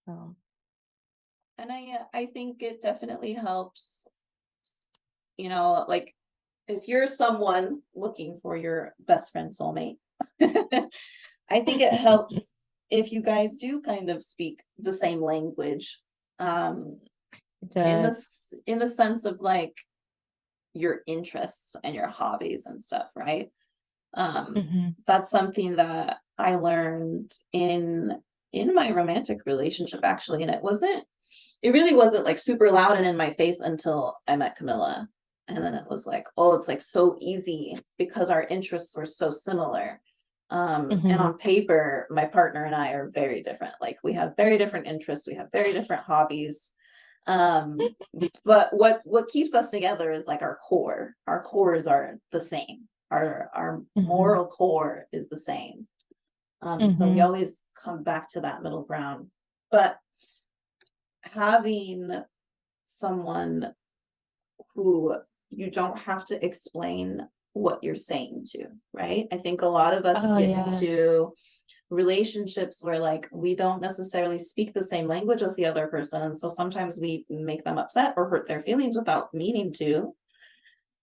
So, and I think it definitely helps, like if you're someone looking for your best friend soulmate, I think it helps if you guys do kind of speak the same language, um, it in does. the sense of like your interests and your hobbies and stuff, right? That's something that I learned in my romantic relationship actually, and it really wasn't like super loud and in my face until I met Camilla. And then it was like, oh, it's like so easy because our interests were so similar. And on paper, my partner and I are very different. Like we have very different interests, we have very different hobbies. But what keeps us together is like our core. Our cores are the same. Our moral core is the same. So we always come back to that middle ground. But having someone who you don't have to explain what you're saying to, right? I think a lot of us Oh, get yes. into relationships where like we don't necessarily speak the same language as the other person, and so sometimes we make them upset or hurt their feelings without meaning to.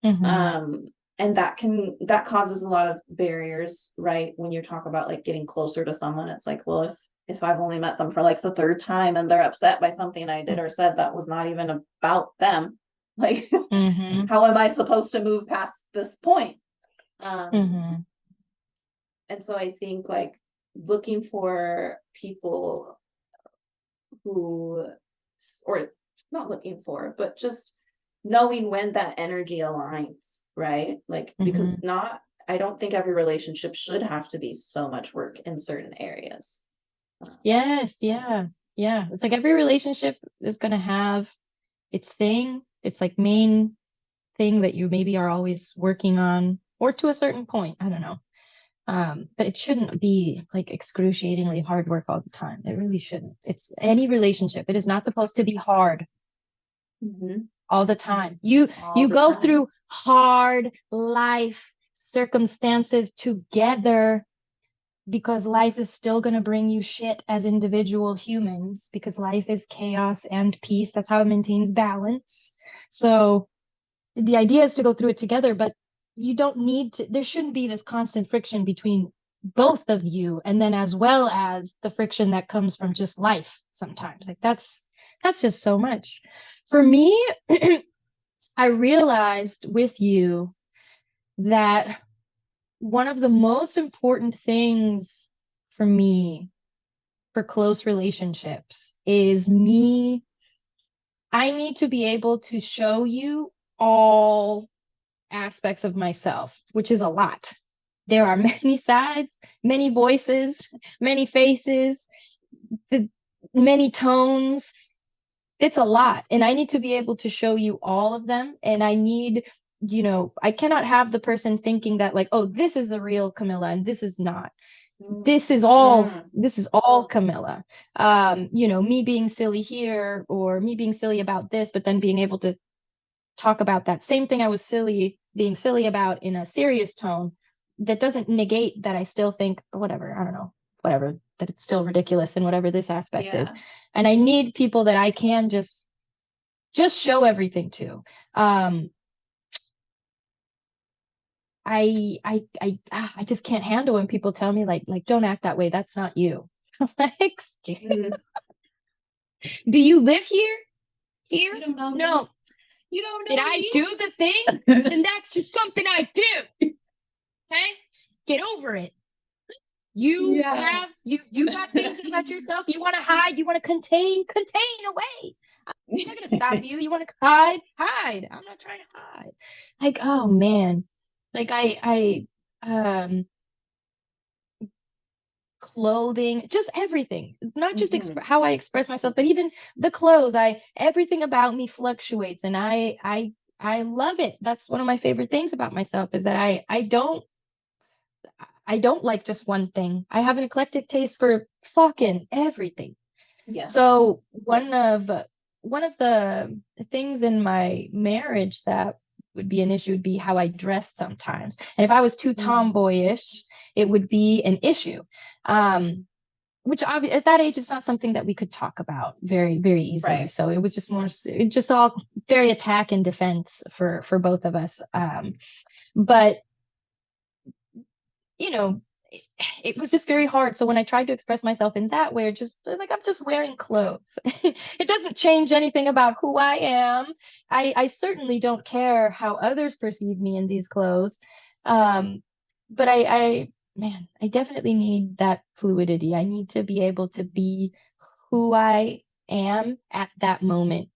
And that causes a lot of barriers, right? When you talk about like getting closer to someone, it's like, well, if I've only met them for like the third time and they're upset by something I did or said that was not even about them, like how am I supposed to move past this point? And so I think like looking for people who, or not looking for, but just knowing when that energy aligns, right? Like, because I don't think every relationship should have to be so much work in certain areas. Yes, yeah. It's like every relationship is going to have its thing, its like main thing that you maybe are always working on, or to a certain point. I don't know. But it shouldn't be like excruciatingly hard work all the time. It really shouldn't. It's any relationship. It is not supposed to be hard all the time. You go through hard life circumstances together because life is still going to bring you shit as individual humans, because life is chaos and peace. That's how it maintains balance. So the idea is to go through it together, but you don't need to, there shouldn't be this constant friction between both of you, and then as well as the friction that comes from just life sometimes. Like that's just so much. For me, I realized with you that one of the most important things for me for close relationships is I need to be able to show you all aspects of myself, which is a lot. There are many sides, many voices, many faces, many tones. It's a lot. And I need to be able to show you all of them. And I need, I cannot have the person thinking that like, oh, this is the real Camila and this is not. This is all Camila. Me being silly here or me being silly about this, but then being able to talk about that same thing I was being silly about in a serious tone, that doesn't negate that I still think whatever, I don't know, whatever, that it's still ridiculous in whatever this aspect is. And I need people that I can just show everything to. I just can't handle when people tell me like don't act that way. That's not you. Like, do you live here? Here? You don't know me. No. You don't know Did I me? do the thing? Then that's just something I do. Okay? Get over it. You got things about yourself. You want to hide. You want to contain away. I'm not gonna stop you. You want to hide? I'm not trying to hide. Like, oh man. Like I clothing, just everything, not just how I express myself, but even the clothes. Everything about me fluctuates, and I love it. That's one of my favorite things about myself, is that I don't like just one thing. I have an eclectic taste for fucking everything. So one of the things in my marriage that would be an issue would be how I dressed sometimes. And if I was too tomboyish, it would be an issue. which at that age, it's not something that we could talk about very, very easily. Right. So it was just more, it just all very attack and defense for both of us. But, you know, it was just very hard. So when I tried to express myself in that way, just like, I'm just wearing clothes. It doesn't change anything about who I am. I certainly don't care how others perceive me in these clothes. But man, I definitely need that fluidity. I need to be able to be who I am at that moment,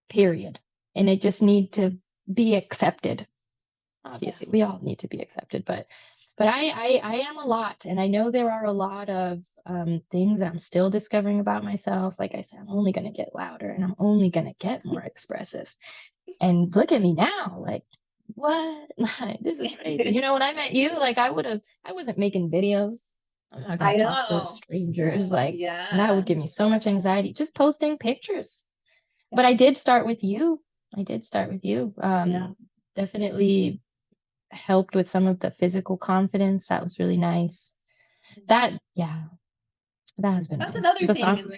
period. And I just need to be accepted. Obviously, we all need to be accepted, but I am a lot, and I know there are a lot of things that I'm still discovering about myself. Like I said, I'm only going to get louder, and I'm only going to get more expressive. And look at me now, like, what? Like, this is crazy. You know, when I met you, like, I wasn't making videos. I'm not going I to talk to know. strangers, like, and that Yeah. would give me so much anxiety just posting pictures. But I did start with you. I did start with you. Yeah. Definitely helped with some of the physical confidence. That was really nice. That, yeah, that has been That's nice. another The thing song,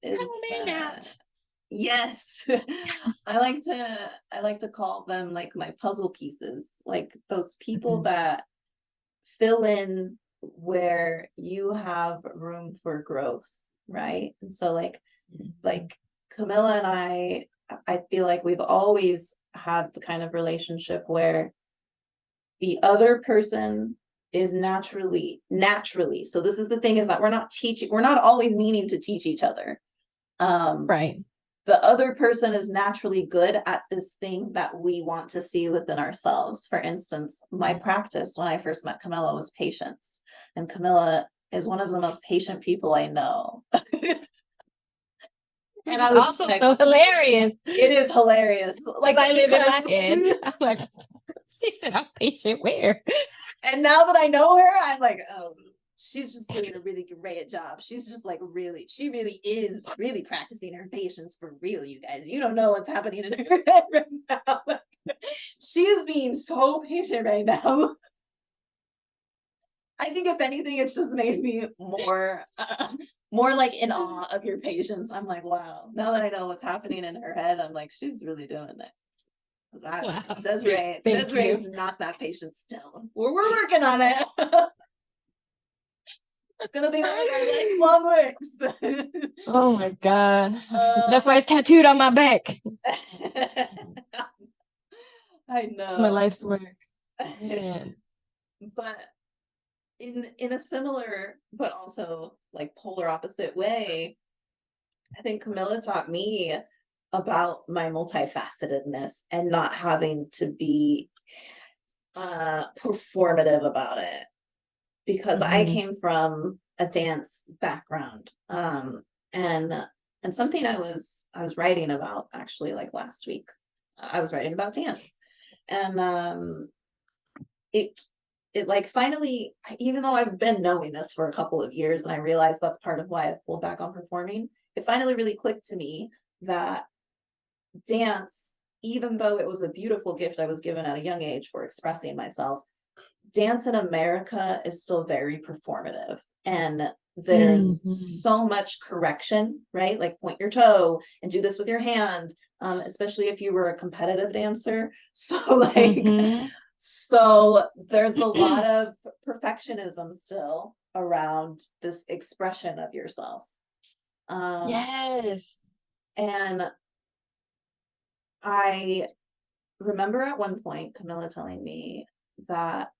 is come in out. yes. I like to call them like my puzzle pieces, like those people Mhm. that fill in where you have room for growth, right? And so like Camilla and I feel like we've always had the kind of relationship where the other person is naturally. So this is the thing, is that we're not always meaning to teach each other. Right. The other person is naturally good at this thing that we want to see within ourselves. For instance, my practice when I first met Camilla was patience, and Camilla is one of the most patient people I know. And I was Also just like, so hilarious. it is hilarious. Like, I live in my because head. I'm like, she said, I'm patient where? and now that I know her, I'm like, oh, she's just doing a really great job. She's just like she really is really practicing her patience for real, you guys. You don't know what's happening in her head right now. She is being so patient right now. I think if anything, it's just made me more like in awe of your patience. I'm like, wow, now that I know what's happening in her head, I'm like, she's really doing it. Wow. Desiree Thank you. is not that patient still. We're working on it. It's gonna be one of our lifelong works. Oh my God. That's why it's tattooed on my back. I It's my know. life's work. Man. But in a similar but also like polar opposite way, I think Camilla taught me about my multifacetedness and not having to be performative about it, because I came from a dance background, and something I was writing about actually like last week. I was writing about dance, and it like finally, even though I've been knowing this for a couple of years and I realized that's part of why I've pulled back on performing, it finally really clicked to me that dance, even though it was a beautiful gift I was given at a young age for expressing myself, dance in America is still very performative, and there's so much correction, right? Like point your toe and do this with your hand, especially if you were a competitive dancer. So like, so there's a lot of perfectionism still around this expression of yourself. Yes. And I remember at one point Camilla telling me that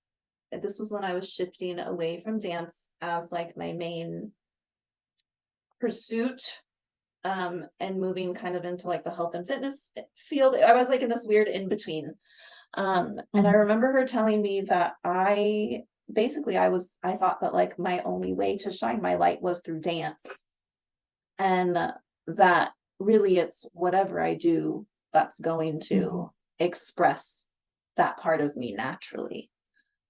this was when I was shifting away from dance as like my main pursuit, and moving kind of into like the health and fitness field. I was like in this weird in between. And I remember her telling me that I thought that like my only way to shine my light was through dance, and that really it's whatever I do that's going to express that part of me naturally.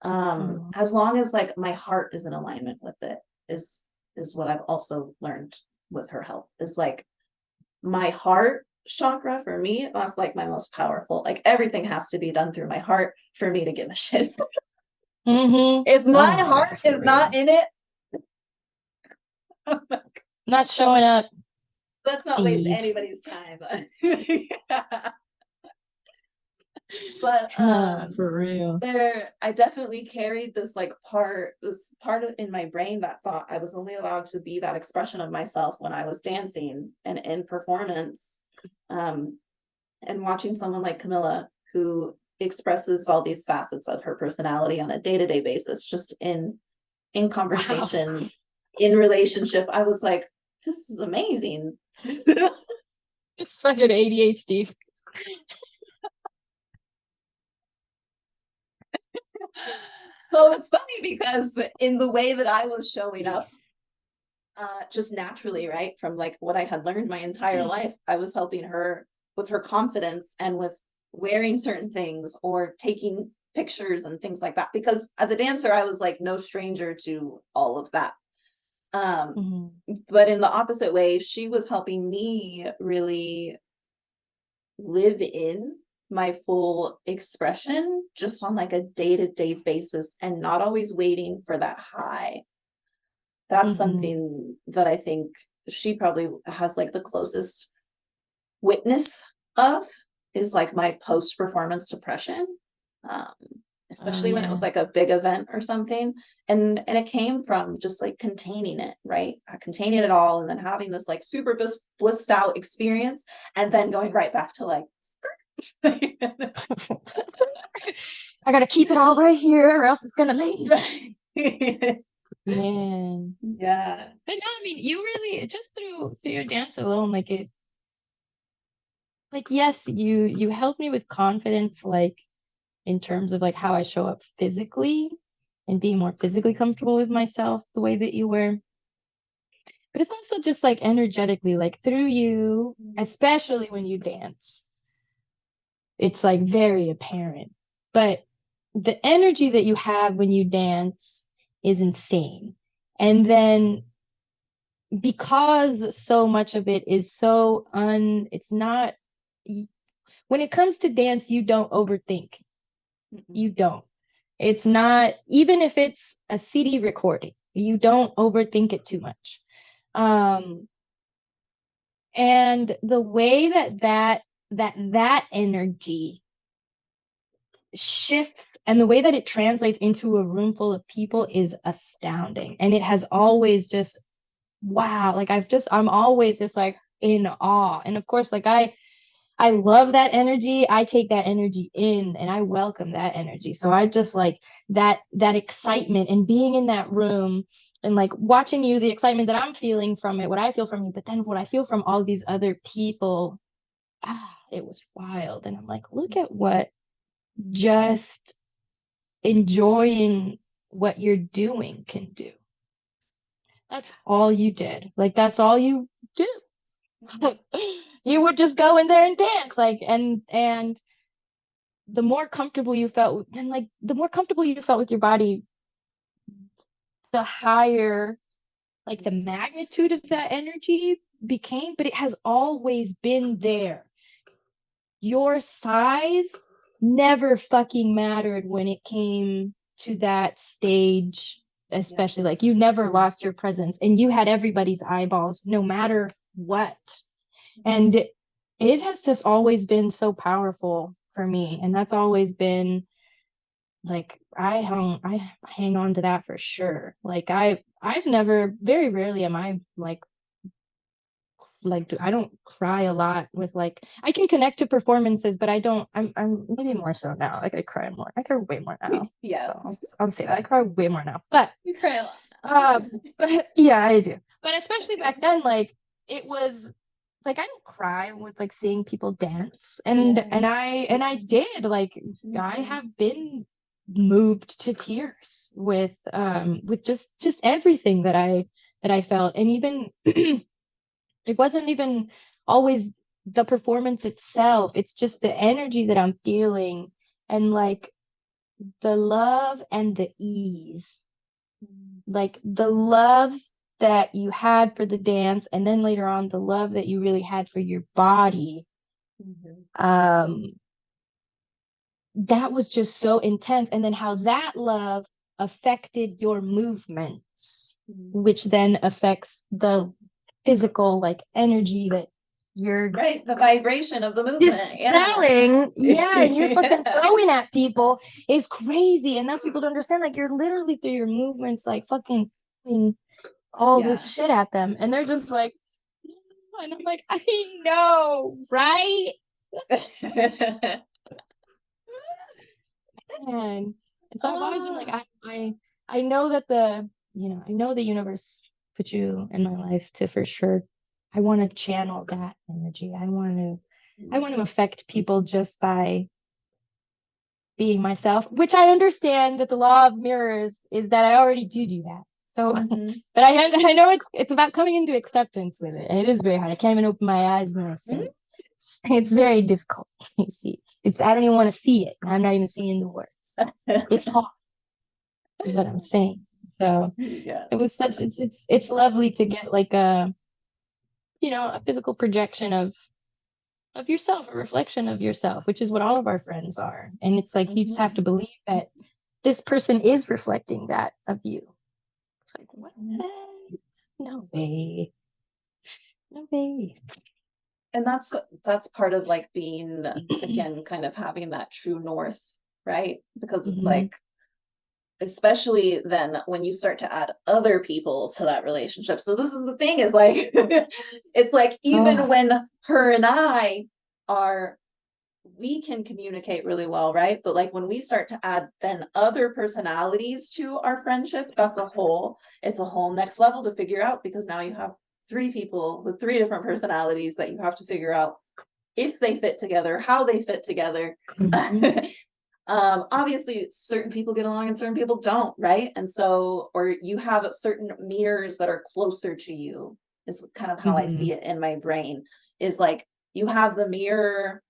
As long as like my heart is in alignment with it, is what I've also learned with her help, is like my heart chakra for me, that's like my most powerful. Like everything has to be done through my heart for me to give a shit. If my heart is not in it, Not showing up. Let's not waste anybody's time. But for real. I definitely carried this part in my brain that thought I was only allowed to be that expression of myself when I was dancing and in performance. And watching someone like Camila, who expresses all these facets of her personality on a day-to-day basis, just in conversation, wow, in relationship, I was like, this is amazing. It's fucking ADHD. So it's funny because in the way that I was showing up, just naturally, right, from what I had learned my entire life, I was helping her with her confidence and with wearing certain things or taking pictures and things like that, because as a dancer I was no stranger to all of that. But in the opposite way, she was helping me really live in my full expression just on a day-to-day basis and not always waiting for that high. That's something that I think she probably has the closest witness of, is my post-performance depression, especially when it was a big event or something, and it came from just containing it, right? Containing it all, and then having this super blissed out experience, and then going right back to I gotta keep it all right here or else it's gonna leave. Man. Yeah. But no, I mean, you really, just through your dance alone, yes, you helped me with confidence, in terms of how I show up physically and being more physically comfortable with myself the way that you were. But it's also just energetically, through you, especially when you dance, it's very apparent. But the energy that you have when you dance is insane. And then because so much of it is so it's not, when it comes to dance, you don't overthink. You don't. It's not, even if it's a CD recording, you don't overthink it too much. And the way that energy shifts and the way that it translates into a room full of people is astounding. And it has always just, wow, I'm always just in awe. And of course, I love that energy. I take that energy in and I welcome that energy. So I just that excitement and being in that room and watching you, the excitement that I'm feeling from it, what I feel from you, but then what I feel from all these other people, it was wild. And I'm look at what just enjoying what you're doing can do. That's all you did. That's all you do. You would just go in there and dance, and the more comfortable you felt, and the more comfortable you felt with your body, the higher the magnitude of that energy became. But it has always been there. Your size never fucking mattered when it came to that stage, especially you never lost your presence and you had everybody's eyeballs no matter what. And it has just always been so powerful for me. And that's always been I hang on to that for sure. I've never, very rarely am I I don't cry a lot with I can connect to performances, but I'm maybe more so now. I cry more. I cry way more now. Yeah. So I'll say that I cry way more now. But you cry a lot. But yeah, I do. But especially back then, it was I don't cry with seeing people dance, and I did I have been moved to tears with just everything that I felt. And even it wasn't even always the performance itself, it's just the energy that I'm feeling, and the love and the ease, the love that you had for the dance, and then later on the love that you really had for your body. That was just so intense. And then how that love affected your movements, which then affects the physical like energy that you're right, the vibration of the movement. dispelling, yeah, and you're fucking Yeah. throwing at people is crazy. And that's what people don't understand. Like you're literally through your movements, like fucking throwing all Yeah. this shit at them. And they're just like, and I'm like, I know, right? And so I've always been like, I know that I know the universe put you in my life to for sure. I want to channel that energy. I want to affect people just by being myself, which I understand that the law of mirrors is that I already do that. So, but I know it's about coming into acceptance with it. And it is very hard. I can't even open my eyes when I say it. It's very difficult. You see, I don't even want to see it. I'm not even seeing the words. It's hard, is what I'm saying. So Yes. it was it's lovely to get like a a physical projection of yourself, a reflection of yourself, which is what all of our friends are. And it's like you just have to believe that this person is reflecting that of you. It's like, what? No way. No way. And that's part of like being, again, kind of having that true north, right? Because it's like, especially then when you start to add other people to that relationship. So this is the thing, is like it's like even when her and I are, we can communicate really well, right? But like when we start to add then other personalities to our friendship, it's a whole next level to figure out, because now you have 3 people with 3 different personalities that you have to figure out if they fit together, how they fit together. Obviously certain people get along and certain people don't, right? And so, or you have certain mirrors that are closer to you, is kind of how I see it in my brain, is like you have the mirror.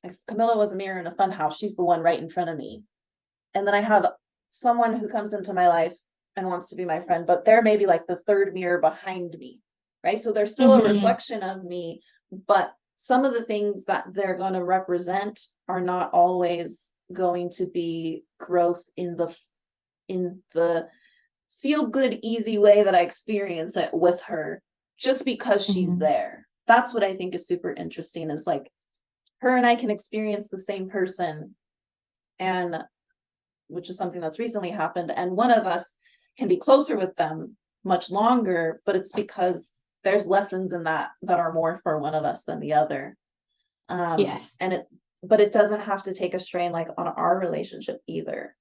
If Camila was a mirror in a fun house, she's the one right in front of me. And then I have someone who comes into my life and wants to be my friend, but they're maybe like the 3rd mirror behind me, right? So they're still a reflection of me, but some of the things that they're going to represent are not always going to be growth in the feel good, easy way that I experience it with her, just because she's there. That's what I think is super interesting, is like her and I can experience the same person, and which is something that's recently happened, and one of us can be closer with them much longer, but it's because there's lessons in that are more for one of us than the other. Yes. But it doesn't have to take a strain like on our relationship either.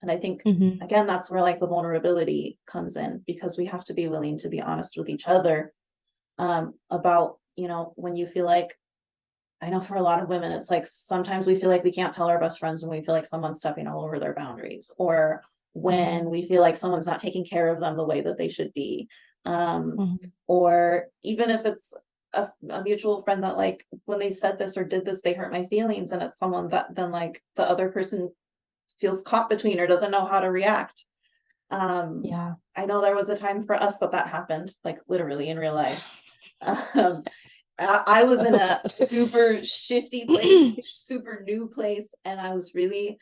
And I think again, that's where like the vulnerability comes in, because we have to be willing to be honest with each other about, when you feel like, I know for a lot of women, it's like sometimes we feel like we can't tell our best friends when we feel like someone's stepping all over their boundaries, or when we feel like someone's not taking care of them the way that they should be. Or even if it's a mutual friend that like when they said this or did this, they hurt my feelings, and it's someone that then like the other person feels caught between or doesn't know how to react. I know there was a time for us that happened, like literally in real life. I was in a super shifty place, super new place, and I was really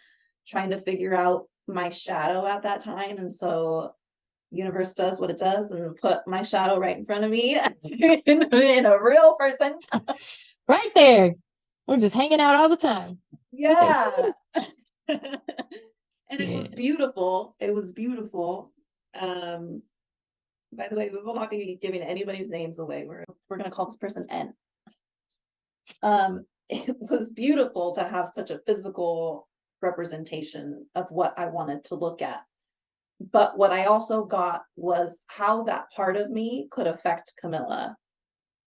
trying to figure out my shadow at that time. And so universe does what it does and put my shadow right in front of me in a real person. Right there. We're just hanging out all the time. Yeah. And it was beautiful. It was beautiful. By the way, we will not be giving anybody's names away. We're going to call this person N. It was beautiful to have such a physical representation of what I wanted to look at. But what I also got was how that part of me could affect Camila.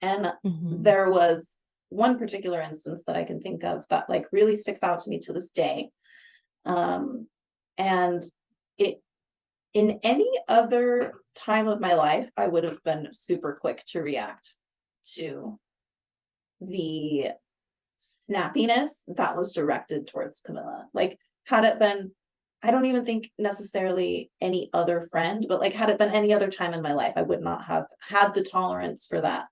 And there was one particular instance that I can think of that like really sticks out to me to this day. And it, in any other time of my life, I would have been super quick to react to the snappiness that was directed towards Camila. Like, had it been, I don't even think necessarily any other friend, but like, had it been any other time in my life, I would not have had the tolerance for that.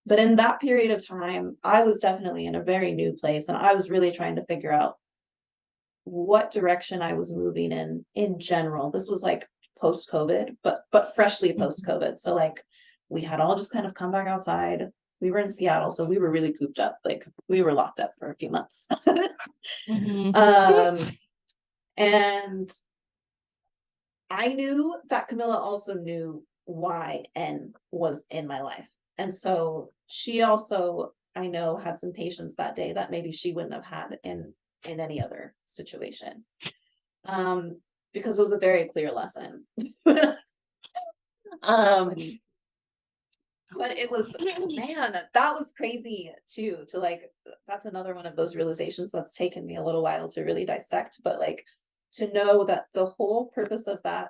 But in that period of time, I was definitely in a very new place, and I was really trying to figure out what direction I was moving in general. This was like post-COVID, but freshly post-COVID. So like we had all just kind of come back outside. We were in Seattle, so we were really cooped up. Like, we were locked up for a few months. And I knew that Camila also knew why N was in my life. And so she also, I know, had some patience that day that maybe she wouldn't have had in any other situation. Because it was a very clear lesson. But it was, man, that was crazy too, to like, that's another one of those realizations that's taken me a little while to really dissect, but like, to know that the whole purpose of that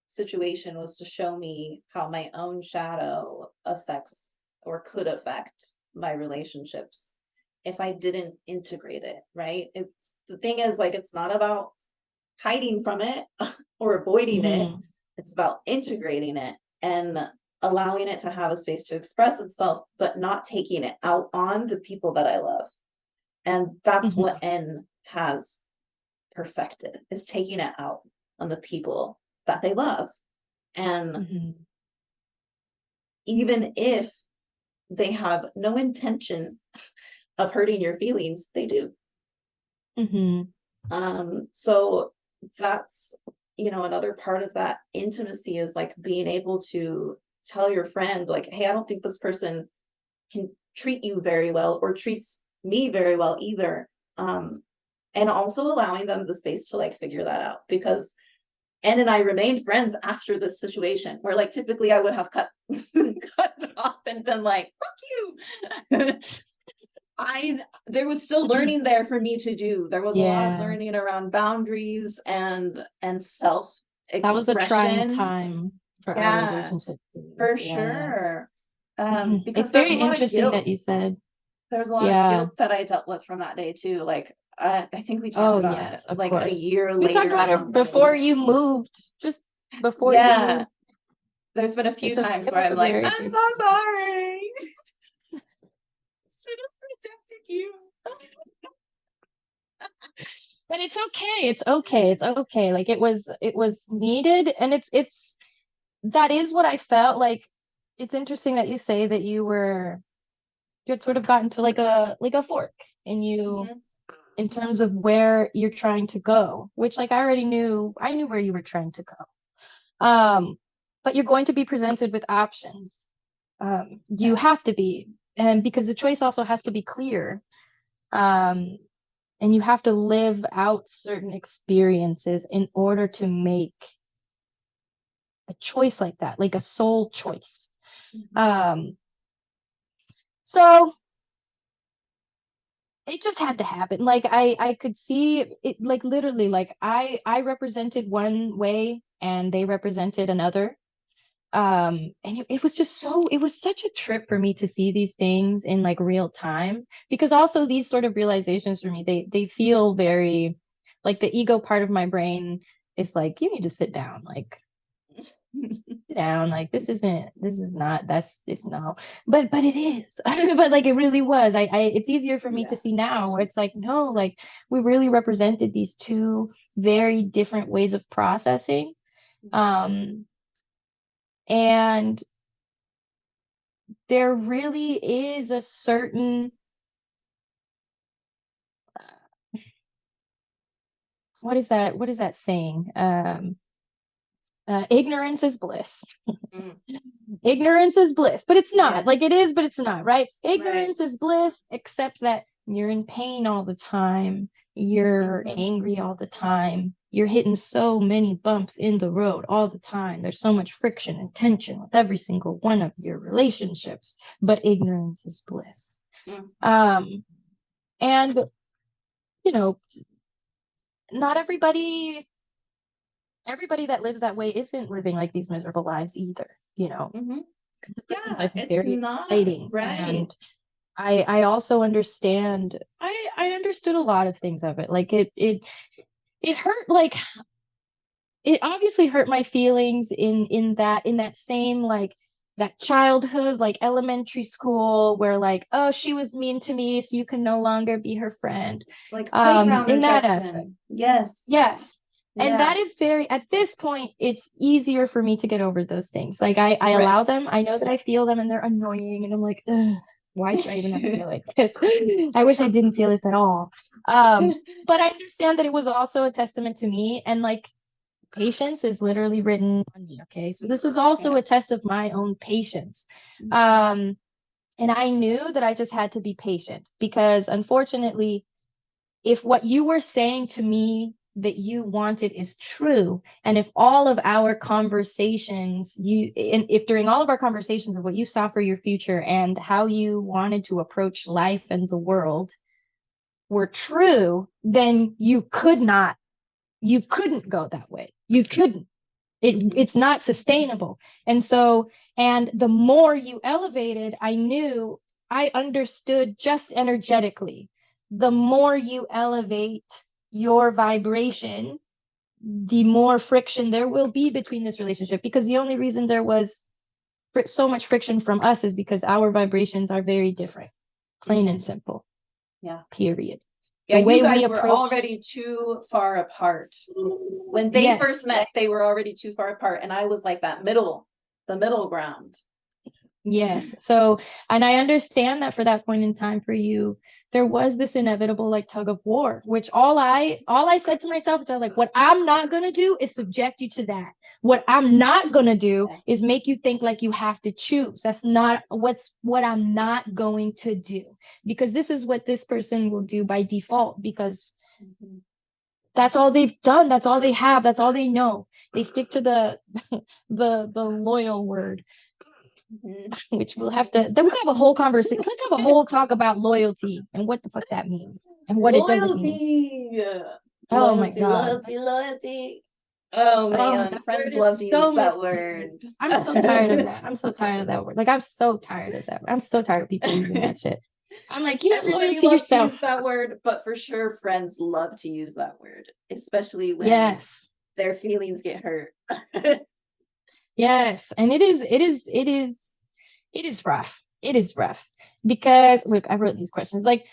situation was to show me how my own shadow affects or could affect my relationships if I didn't integrate it, right? It's, the thing is, like, it's not about hiding from it or avoiding it. It's about integrating it and allowing it to have a space to express itself, but not taking it out on the people that I love. And that's what N has perfected, is taking it out on the people that they love. And even if they have no intention of hurting your feelings, they do. So that's, you know, another part of that intimacy is like being able to tell your friend, like, hey, I don't think this person can treat you very well or treats me very well either. And also allowing them the space to like figure that out, because Ann and I remained friends after this situation, where like typically I would have cut it off and been like, fuck you. There was still learning there for me to do. There was a lot of learning around boundaries and self expression. That was a trying time for our relationship. For sure. Because it's very interesting that you said there's a lot of guilt that I dealt with from that day too. Like, I think we talked about it like a year later. We talked about it before you moved, just before you moved. There's been a few times where I'm like, I'm so sorry. Should have protected you. But it's okay. It's okay. It's okay. Like, it was needed, and it's that is what I felt like. It's interesting that you say that you had sort of gotten to like a fork, and you in terms of where you're trying to go, which like I knew where you were trying to go. But you're going to be presented with options. You have to be, and because the choice also has to be clear. And you have to live out certain experiences in order to make a choice like that, like a soul choice. So it just had to happen. Like I could see it, like literally, like I represented one way and they represented another. And it was just it was such a trip for me to see these things in like real time, because also these sort of realizations for me, they feel very like the ego part of my brain is like, you need to sit down, like sit down, like it's no, but it is. But like it really was. It's easier for me to see now, where it's like, no, like we really represented these two very different ways of processing. And there really is a certain what is that saying? Ignorance is bliss. Ignorance is bliss, but it's not. Like it is, but it's not, right? Ignorance is bliss, except that you're in pain all the time. You're angry all the time. You're hitting so many bumps in the road all the time. There's so much friction and tension with every single one of your relationships, but ignorance is bliss. And, you know, not everybody that lives that way isn't living like these miserable lives either, you know. Life is very exciting, right? And I also understand. I understood a lot of things of it. Like it hurt. Like it obviously hurt my feelings in that same like that childhood, like elementary school, where like, oh, she was mean to me, so you can no longer be her friend. Like playground in that rejection. aspect. Yes. Yes. And that is very, at this point, it's easier for me to get over those things. Like I Right. allow them. I know that I feel them and they're annoying. And I'm like, ugh, why do I even have to feel like this? I wish I didn't feel this at all. But I understand that it was also a testament to me. And like patience is literally written on me. Okay. So this is also a test of my own patience. And I knew that I just had to be patient because unfortunately, if what you were saying to me that you wanted is true, and if all of our conversations, and if during all of our conversations of what you saw for your future and how you wanted to approach life and the world were true, then you couldn't go that way. You couldn't. It's not sustainable. And so, and the more you elevated, I understood just energetically, the more you elevate your vibration, the more friction there will be between this relationship. Because the only reason there was so much friction from us is because our vibrations are very different, plain and simple. Yeah. Period. Yeah, you guys were already too far apart. When they first met, they were already too far apart. And I was like the middle ground. Yes. So, and I understand that for that point in time for you, there was this inevitable like tug of war, which all I said to myself is like, what I'm not going to do is subject you to that. What I'm not going to do is make you think like you have to choose. That's not what I'm not going to do, because this is what this person will do by default, because that's all they've done. That's all they have. That's all they know. They stick to the loyal word. Which we'll have to, then we can have a whole conversation. Let's have a whole talk about loyalty and what the fuck that means and what it doesn't mean. Oh my God. Loyalty. Oh man, friends love to use that word. I'm so tired of that. I'm so tired of that word. Like I'm so tired of that. I'm so tired of people using that shit. I'm like, you have loyalty to yourself. To use that word, but for sure friends love to use that word, especially when their feelings get hurt. Yes, and it is rough. It is rough because look, I wrote these questions like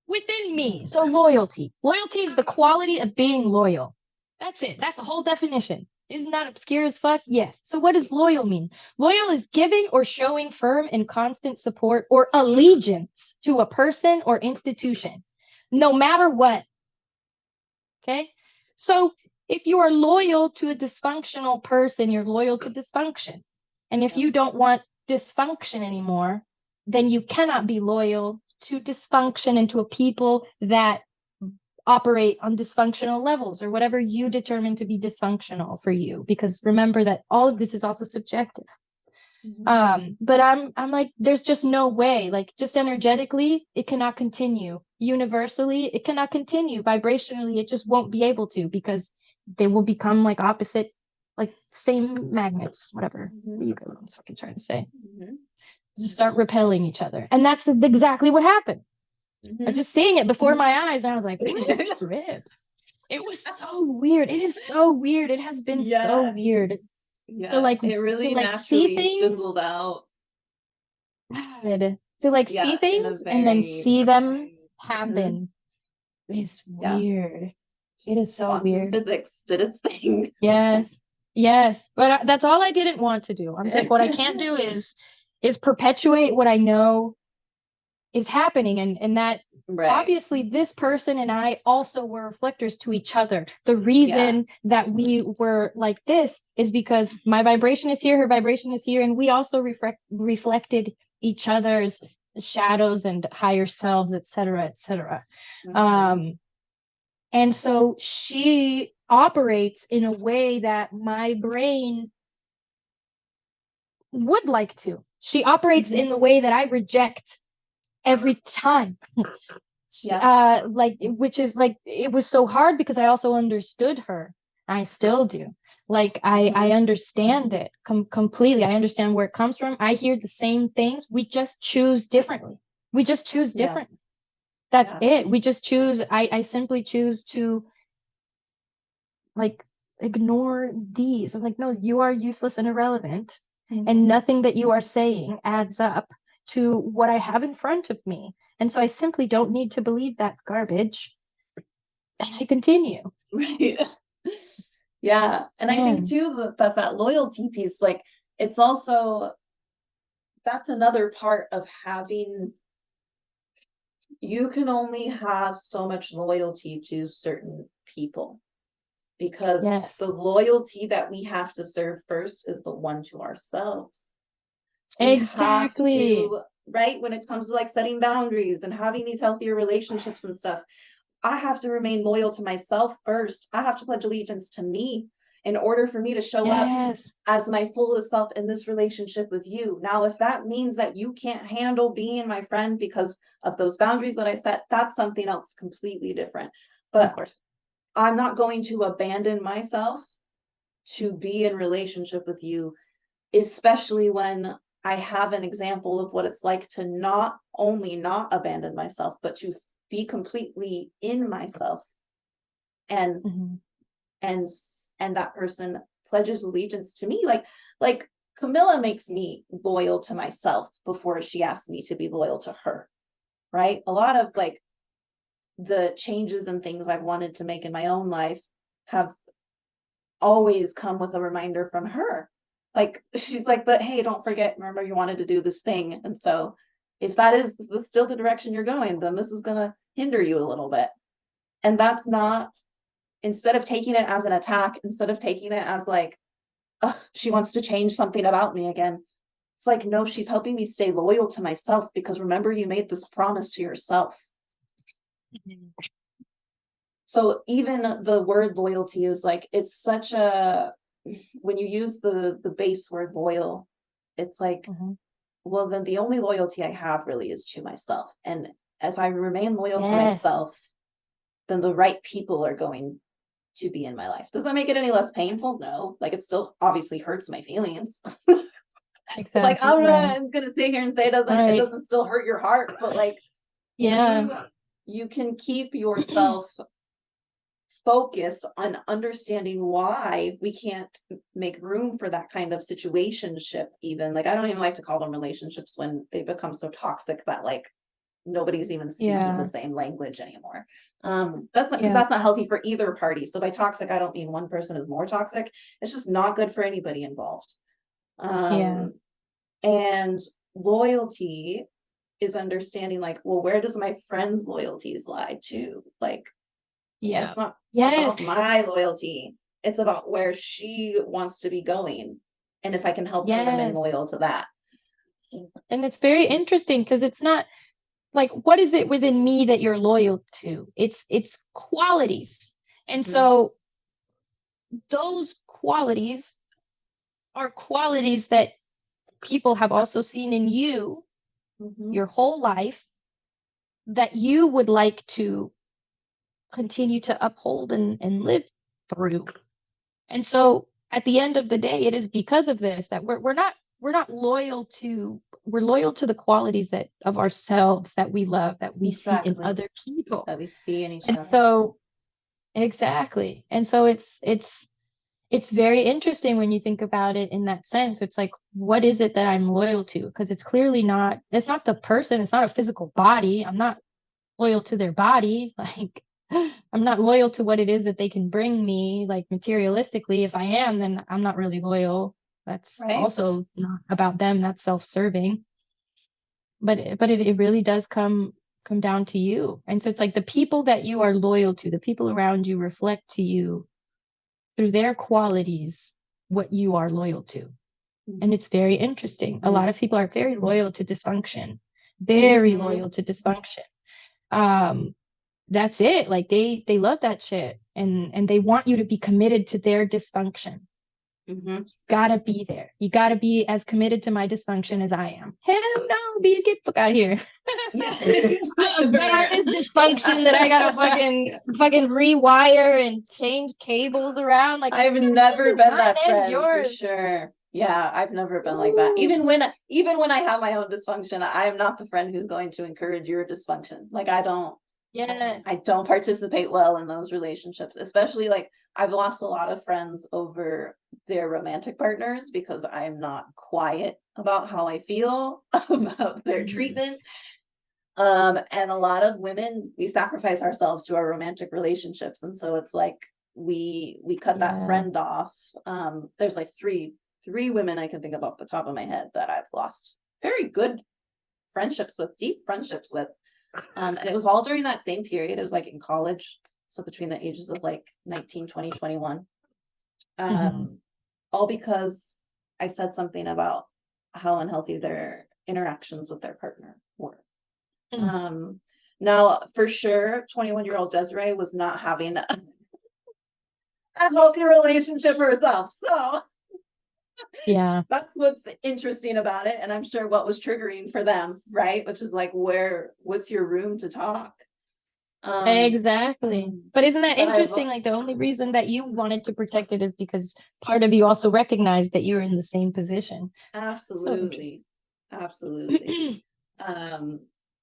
within me. So loyalty is the quality of being loyal. That's it. That's the whole definition. Isn't that obscure as fuck? Yes. So what does loyal mean? Loyal is giving or showing firm and constant support or allegiance to a person or institution, no matter what. Okay. So if you are loyal to a dysfunctional person, you're loyal to dysfunction. And if you don't want dysfunction anymore, then you cannot be loyal to dysfunction and to a people that operate on dysfunctional levels or whatever you determine to be dysfunctional for you. Because remember that all of this is also subjective. But I'm like, there's just no way, like just energetically, it cannot continue. Universally, it cannot continue. Vibrationally, it just won't be able to, because they will become like opposite, like same magnets, whatever. You know what I'm fucking trying to say. Just start repelling each other. And that's exactly what happened. I was just seeing it before my eyes, and I was like, what a trip. It was so weird. It is so weird. It has been so weird. Yeah, so like it really naturally fizzled out. To like see things and then see them happen is weird. It is so weird. Physics did its thing. Yes, but that's all I didn't want to do. I'm like, what I can't do is perpetuate what I know is happening, and that obviously this person and I also were reflectors to each other. The reason that we were like this is because my vibration is here, her vibration is here, and we also reflected each other's shadows and higher selves, etc., etc. And so she operates in a way that my brain would like to. She operates in the way that I reject every time. Which is like, it was so hard because I also understood her. I still do. Like I understand it completely. I understand where it comes from. I hear the same things. We just choose differently. That's it. We just choose. I simply choose to like ignore these. I'm like, no, you are useless and irrelevant, and nothing that you are saying adds up to what I have in front of me. And so I simply don't need to believe that garbage. And I continue. Right. Yeah. And I think Man, too that loyalty piece, like it's also, that's another part of having, you can only have so much loyalty to certain people, because the yes, loyalty that we have to serve first is the one to ourselves. We have exactly. to, right? When it comes to like setting boundaries and having these healthier relationships and stuff, I have to remain loyal to myself first. I have to pledge allegiance to me in order for me to show up Yes, as my fullest self in this relationship with you. Now, if that means that you can't handle being my friend because of those boundaries that I set, that's something else completely different. of But course. I'm not going to abandon myself to be in relationship with you, especially when I have an example of what it's like to not only not abandon myself, but to be completely in myself, and Mhm. and and that person pledges allegiance to me. Like Camilla makes me loyal to myself before she asks me to be loyal to her, right? A lot of like the changes and things I've wanted to make in my own life have always come with a reminder from her. Like she's like, but hey, don't forget, remember you wanted to do this thing. And so if that is still the direction you're going, then this is gonna hinder you a little bit. And that's not, instead of taking it as an attack, instead of taking it as like, ugh, she wants to change something about me again. It's like, no, she's helping me stay loyal to myself, because remember, you made this promise to yourself. Mhm. So even the word loyalty is like, it's such a, when you use the base word loyal, it's like, Mhm. well, then the only loyalty I have really is to myself. And if I remain loyal to Yes, myself, then the right people are going to be in my life. Does that make it any less painful? No. Like it still obviously hurts my feelings. Like exactly. I'm Right. not gonna sit here and say it Right. doesn't still hurt your heart, but like Yeah. you can keep yourself focused on understanding why we can't make room for that kind of situationship. Even like I don't even like to call them relationships when they become so toxic that like nobody's even speaking the Yeah. same language anymore. That's not, because Yeah. that's not healthy for either party. So by toxic I don't mean one person is more toxic, it's just not good for anybody involved. Yeah. um and loyalty is understanding like, well, where does my friend's loyalties lie to? Like Yeah. it's not Yes. about my loyalty, it's about where she wants to be going, and if I can help her remain Yes. loyal to that. And it's very interesting because it's not like what is it within me that you're loyal to? It's qualities. And Mhm. so those qualities are qualities that people have also seen in you Mhm. your whole life that you would like to continue to uphold and live through. And so at the end of the day, it is because of this that we're not loyal to, we're loyal to the qualities that of ourselves that we love, that we see in Exactly. other people. That we see in each And other. so exactly. And so it's very interesting when you think about it in that sense. It's like, what is it that I'm loyal to? Because it's clearly not, it's not the person, it's not a physical body. I'm not loyal to their body. Like, I'm not loyal to what it is that they can bring me, like materialistically. If I am, then I'm not really loyal. That's Right. also not about them. That's self-serving. But it really does come down to you. And so it's like the people that you are loyal to, the people around you reflect to you through their qualities what you are loyal to. And it's very interesting. A lot of people are very loyal to dysfunction, very Mm-hmm. loyal to dysfunction. Um, that's it. Like they love that shit and they want you to be committed to their dysfunction. Mm-hmm. Gotta be there. You gotta be as committed to my dysfunction as I am. Hell no, bitch, get the fuck out of here. Yeah. I got this dysfunction that I gotta fucking rewire and change cables around. Like I've my never business is been mine that and friend for yours. sure. Yeah, I've never been like that. Ooh, Even when I have my own dysfunction, I am not the friend who's going to encourage your dysfunction. Like I yes. don't participate well in those relationships, especially like I've lost a lot of friends over their romantic partners because I'm not quiet about how I feel about their Mhm. treatment. And a lot of women, we sacrifice ourselves to our romantic relationships. And so it's like we cut that friend off. There's like three women I can think of off the top of my head that I've lost very good friendships with, deep friendships with. And it was all during that same period. It was like in college. So between the ages of like 19, 20, 21. All because I said something about how unhealthy their interactions with their partner were. Now, for sure, 21-year-old Desiree was not having a healthy relationship herself. So yeah, that's what's interesting about it. And I'm sure what was triggering for them, right? Which is like, what's your room to talk? exactly. But isn't that interesting? Like the only reason that you wanted to protect it is because part of you also recognized that you're in the same position. Absolutely. Absolutely.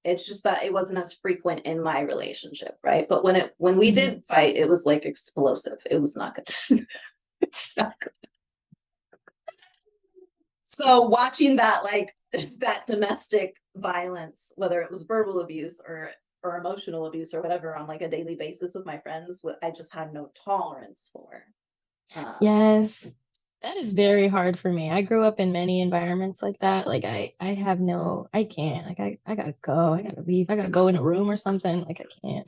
It's just that it wasn't as frequent in my relationship, right? But when we did fight, it was like explosive. It was not good. Not good. So watching that, like that domestic violence, whether it was verbal abuse or emotional abuse or whatever, on like a daily basis with my friends, I just had no tolerance for. Yes, that is very hard for me. I grew up in many environments like that. Like I can't. Like I gotta go. I gotta leave. I gotta go in a room or something. Like I can't.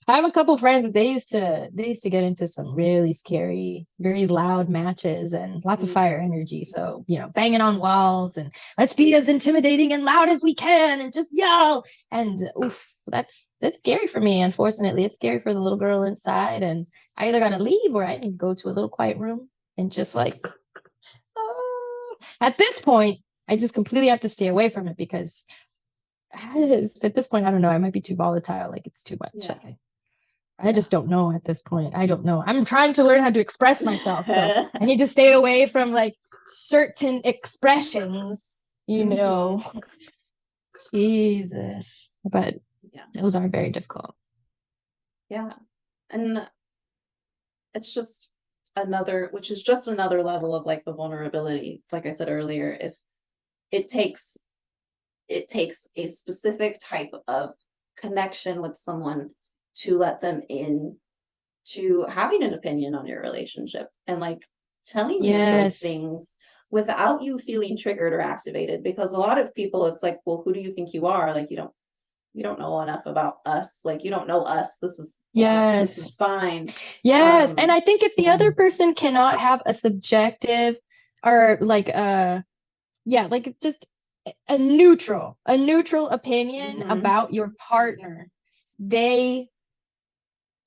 I have a couple friends that they used to get into some really scary, very loud matches and lots of fire energy. So, banging on walls and let's be as intimidating and loud as we can and just yell. And oof, that's scary for me, unfortunately. It's scary for the little girl inside. And I either gotta leave or I need to go to a little quiet room and just like at this point, I just completely have to stay away from it because at this point, I don't know, I might be too volatile, like it's too much. Yeah. Like, I just don't know at this point. I don't know. I'm trying to learn how to express myself. So I need to stay away from like certain expressions, Jesus. But those are very difficult. Yeah. And it's just which is just another level of like the vulnerability. Like I said earlier, if it takes a specific type of connection with someone to let them in to having an opinion on your relationship and like telling you those things without you feeling triggered or activated. Because a lot of people, it's like, well, who do you think you are? Like, you don't know enough about us. Like, you don't know us. This is fine. Yes. And I think if the other person cannot have a subjective or like like just a neutral opinion about your partner, they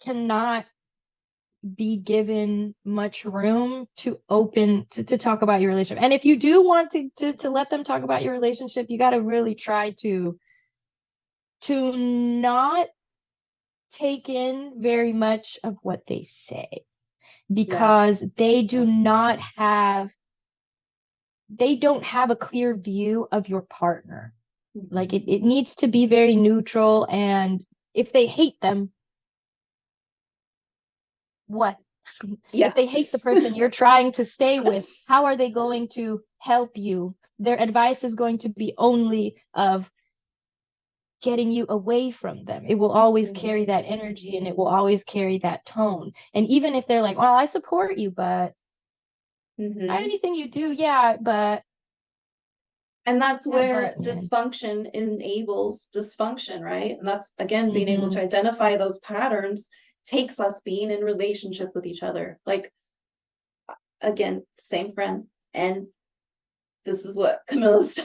cannot be given much room to talk about your relationship. And if you do want to let them talk about your relationship, you got to really try to not take in very much of what they say, because they don't have a clear view of your partner. Like it needs to be very neutral. And if they hate them, what? If they hate the person you're trying to stay with, how are they going to help you? Their advice is going to be only of getting you away from them. It will always carry that energy and it will always carry that tone. And even if they're like, well, I support you, but anything you do, but. And that's where dysfunction enables dysfunction, right? And that's, again, being able to identify those patterns takes us being in relationship with each other. Like, again, same friend. And this is what Camila's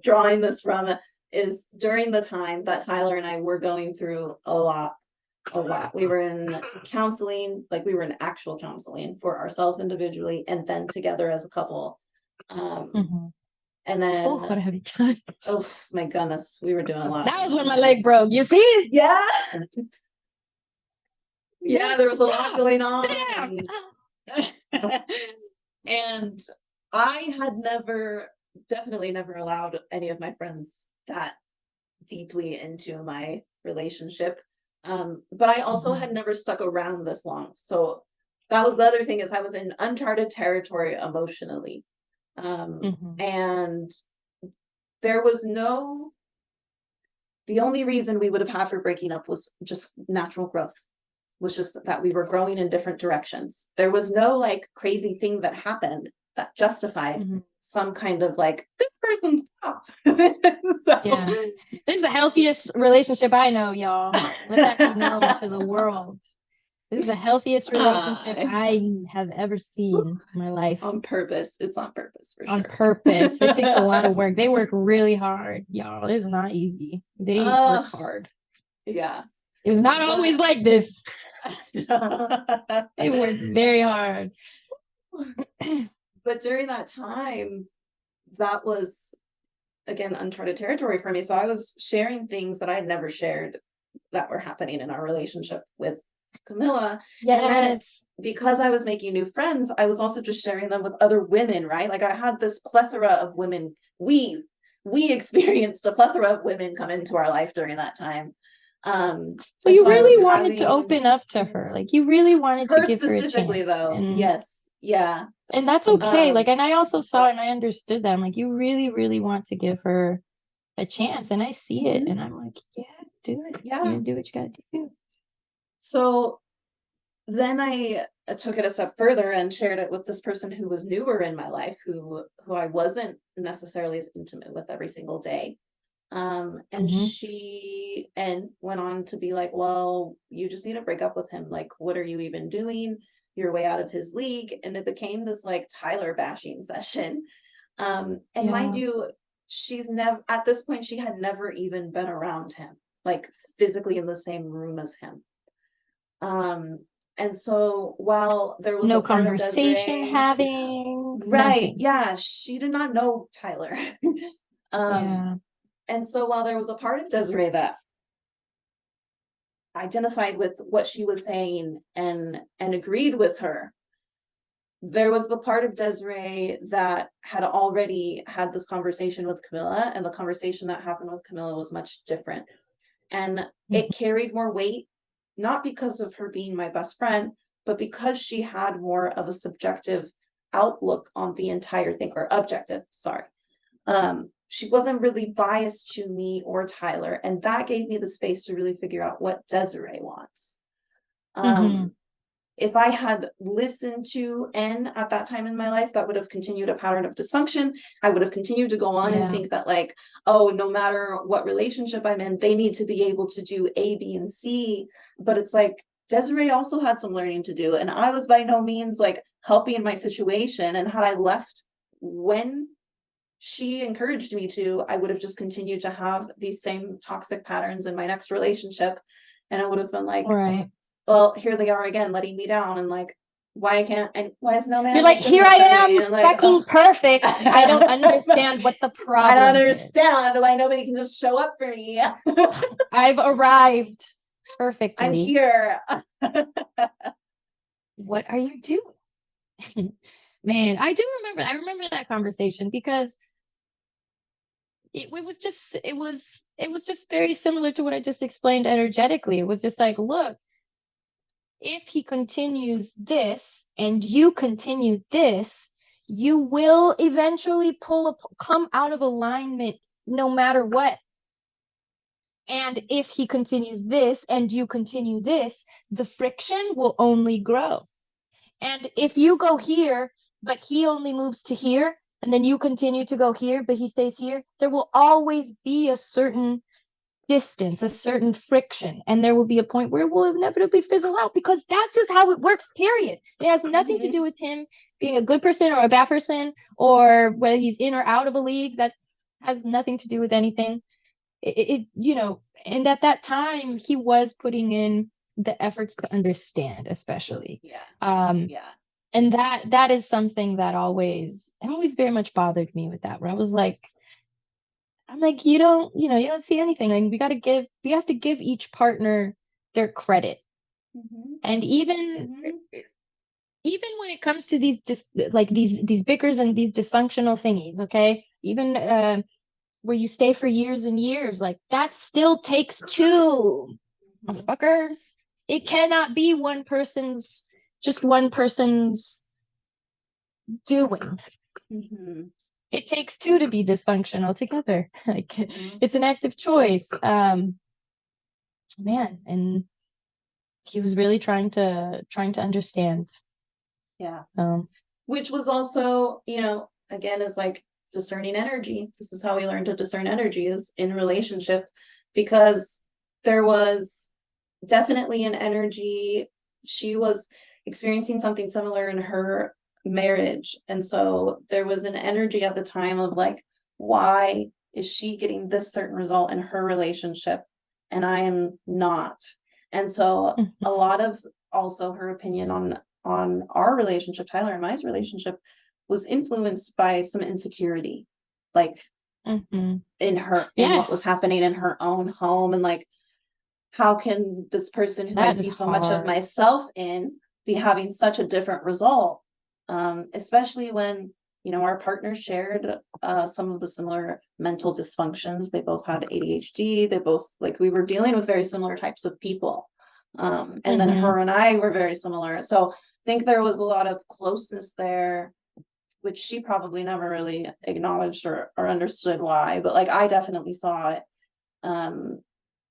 drawing this from, is during the time that Tyler and I were going through a lot. We were in counseling, like we were in actual counseling for ourselves individually and then together as a couple. And then, what a heavy time. Oh my goodness, we were doing a lot. That was when my leg broke. You see? Yeah. Yeah, there was a lot going on. And I had definitely never allowed any of my friends that deeply into my relationship. But I also had never stuck around this long. So that was the other thing, is I was in uncharted territory emotionally. And there was the only reason we would have had for breaking up was just natural growth. was just that we were growing in different directions. There was no like crazy thing that happened that justified some kind of like, this person's off. Yeah. This is the healthiest relationship I know, y'all. Let that be known to the world. This is the healthiest relationship I have ever seen in my life. On purpose. It's on purpose, for On sure. purpose. It takes a lot of work. They work really hard, y'all. It's not easy. They work hard. Yeah. It was not always like this. They worked very hard. But during that time, that was, again, uncharted territory for me. So I was sharing things that I had never shared that were happening in our relationship with Camila. Yes. And then because I was making new friends, I was also just sharing them with other women, right? Like I had this plethora of women. We experienced a plethora of women come into our life during that time. So you really wanted to open up to her. Like you really wanted to give her a chance. Though. Yes. Yeah. And that's okay. Like, and I also saw it and I understood that. I'm like, you really, really want to give her a chance. And I see it. And I'm like, yeah, do it. Yeah. You do what you gotta do. So then I took it a step further and shared it with this person who was newer in my life, who I wasn't necessarily as intimate with every single day. And she went on to be like, well, you just need to break up with him. Like, what are you even doing? You're way out of his league. And it became this like Tyler bashing session. And mind you, she's never, at this point, she had never even been around him, like physically in the same room as him. And so while there was no conversation having, right, nothing. yeah, she did not know Tyler. And so while there was a part of Desiree that identified with what she was saying and agreed with her, there was the part of Desiree that had already had this conversation with Camila, and the conversation that happened with Camila was much different. And it carried more weight, not because of her being my best friend, but because she had more of a subjective outlook on the entire thing, or objective, sorry. She wasn't really biased to me or Tyler, and that gave me the space to really figure out what Desiree wants. If I had listened to N at that time in my life, that would have continued a pattern of dysfunction. I would have continued to go on and think that like, oh, no matter what relationship I'm in, they need to be able to do A, B, and C. But it's like, Desiree also had some learning to do, and I was by no means like helping my situation. And had I left when she encouraged me to, I would have just continued to have these same toxic patterns in my next relationship. And I would have been like, well, here they are again, letting me down. And like, why is no man? You're like, here I am, like, fucking perfect. I don't understand what the problem I don't understand why nobody can just show up for me. I've arrived perfectly. I'm here. What are you doing? Man, I remember that conversation, because it was just very similar to what I just explained energetically. It was just like, look, if he continues this and you continue this, you will eventually come out of alignment no matter what. And if he continues this and you continue this, the friction will only grow. And if you go here, but he only moves to here, and then you continue to go here, but he stays here, there will always be a certain distance, a certain friction, and there will be a point where it will inevitably fizzle out, because that's just how it works, period. It has nothing to do with him being a good person or a bad person, or whether he's in or out of a league. That has nothing to do with anything. And at that time he was putting in the efforts to understand, especially. And that is something that always very much bothered me with that, where I was like, I'm like, you don't see anything. Like, we have to give each partner their credit. And even when it comes to these these bickers and these dysfunctional thingies, okay, even where you stay for years and years, like, that still takes two motherfuckers. It cannot be one person's doing. It takes two to be dysfunctional together. Like, it's an active choice. Man, and He was really trying to understand. Yeah. Which was also, you know, again, is like discerning energy. This is how we learn to discern energy, is in relationship, because there was definitely an energy. She was experiencing something similar in her marriage. And so there was an energy at the time of like, why is she getting this certain result in her relationship and I am not? And so a lot of also her opinion on our relationship, Tyler and my relationship, was influenced by some insecurity, like in her, in what was happening in her own home, and like, how can this person who I see so much of myself in be having such a different result? Especially when, you know, our partners shared some of the similar mental dysfunctions. They both had ADHD. They both, like, we were dealing with very similar types of people. And then her and I were very similar. So I think there was a lot of closeness there, which she probably never really acknowledged or understood why, but like I definitely saw it.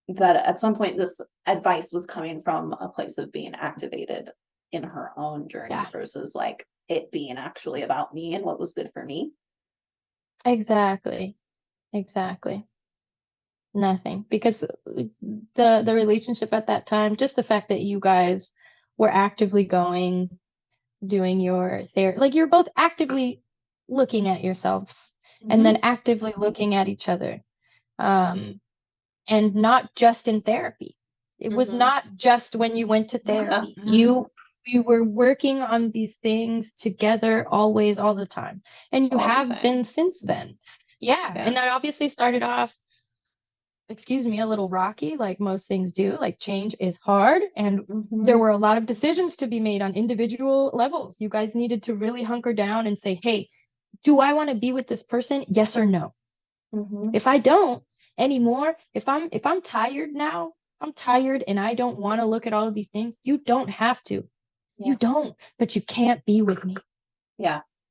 That at some point this advice was coming from a place of being activated in her own journey versus like it being actually about me and what was good for me. Exactly. Nothing, because the relationship at that time, just the fact that you guys were actively doing your therapy, like you're both actively looking at yourselves and then actively looking at each other. And not just in therapy. It was not just when you went to therapy. You were working on these things together always, all the time. And you have been since then. And that obviously started off, excuse me, a little rocky, like most things do. Like change is hard. And there were a lot of decisions to be made on individual levels. You guys needed to really hunker down and say, hey, do I want to be with this person? Yes or no? If I don't anymore, if I'm tired now, I'm tired and I don't want to look at all of these things, you don't have to. You don't, but you can't be with me.